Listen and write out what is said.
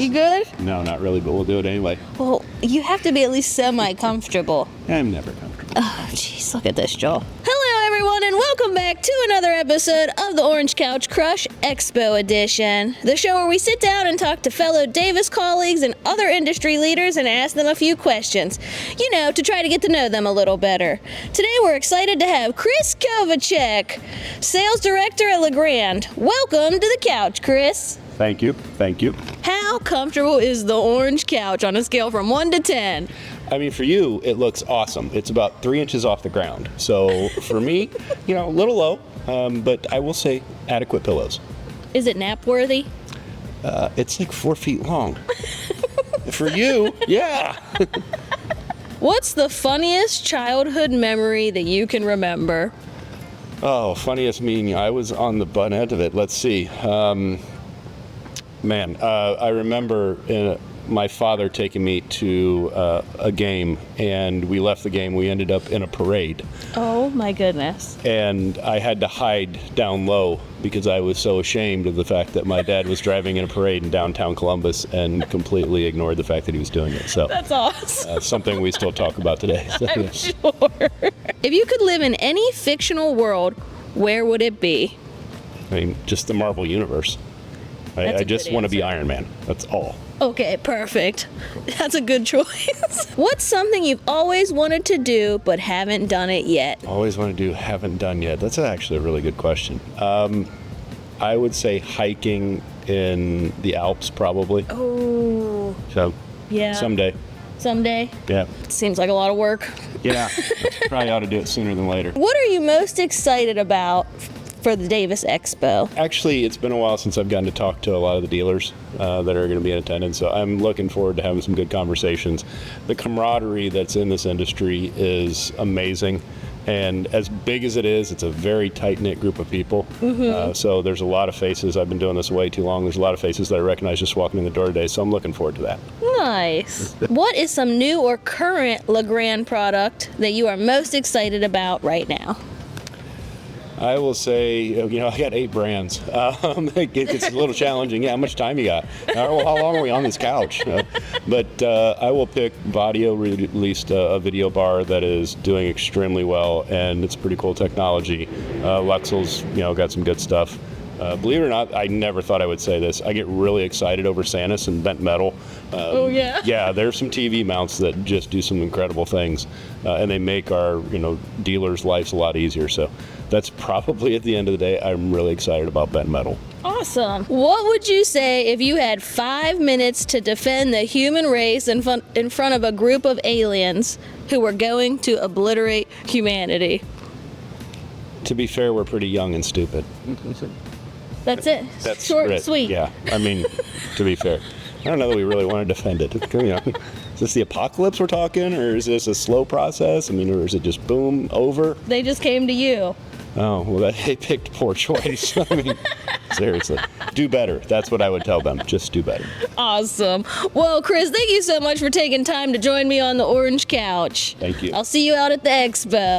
You good? No, not really, but we'll do it anyway. Well, you have to be at least semi-comfortable. I'm never comfortable. Oh, jeez, look at this, Joel. Hello, everyone, and welcome back to another episode of the Orange Couch Crush Expo Edition, the show where we sit down and talk to fellow Davis colleagues and other industry leaders and ask them a few questions, you know, to try to get to know them a little better. Today, we're excited to have Chris Kovacek, Sales Director at Legrand. Welcome to the couch, Chris. Thank you. Thank you. How comfortable is the orange couch on a scale from 1 to 10? I mean, for you, it looks awesome. It's about 3 inches off the ground. So for me, you know, a little low, but I will say adequate pillows. Is it nap worthy? It's like 4 feet long. For you, yeah. What's the funniest childhood memory that you can remember? Oh, funniest meaning. I was on the butt end of it. Let's see. I remember my father taking me to a game, and we left the game. We ended up in a parade. Oh, my goodness. And I had to hide down low because I was so ashamed of the fact that my dad was driving in a parade in downtown Columbus and completely ignored the fact that he was doing it. So that's awesome. Something we still talk about today. So, I'm sure. If you could live in any fictional world, where would it be? I mean, just the Marvel Universe. I just want to be Iron Man. That's all. Okay, perfect. That's a good choice. What's something you've always wanted to do but haven't done it yet? Always want to do, haven't done yet. That's actually a really good question. I would say hiking in the Alps, probably. Oh. So, yeah. Someday. Someday? Yeah. Seems like a lot of work. Yeah. Probably ought to do it sooner than later. What are you most excited about for the Davis Expo? Actually, it's been a while since I've gotten to talk to a lot of the dealers that are going to be in attendance, so I'm looking forward to having some good conversations. The camaraderie that's in this industry is amazing, and as big as it is, it's a very tight-knit group of people. Mm-hmm. So there's a lot of faces. I've been doing this way too long. There's a lot of faces that I recognize just walking in the door today, so I'm looking forward to that. Nice. What is some new or current Legrand product that you are most excited about right now? I will say, you know, I got 8 brands. It gets a little challenging. Yeah, how much time you got? How long are we on this couch? But I will pick Vadio released a video bar that is doing extremely well, and it's pretty cool technology. Luxel's, you know, got some good stuff. Believe it or not, I never thought I would say this. I get really excited over Sanus and bent metal. Oh, yeah? Yeah, there's some TV mounts that just do some incredible things, and they make our, you know, dealers' lives a lot easier. So that's probably, at the end of the day, I'm really excited about bent metal. Awesome. What would you say if you had 5 minutes to defend the human race in front of a group of aliens who were going to obliterate humanity? To be fair, we're pretty young and stupid. That's it. That's short, it. sweet. Yeah, I mean, to be fair, I don't know that we really want to defend it. You know, is this the apocalypse we're talking, or is this a slow process? I mean, or is it just boom, over? They just came to you. Oh, well, they picked poor choice. I mean, seriously. Do better. That's what I would tell them. Just do better. Awesome. Well, Chris, thank you so much for taking time to join me on the Orange Couch. Thank you. I'll see you out at the expo.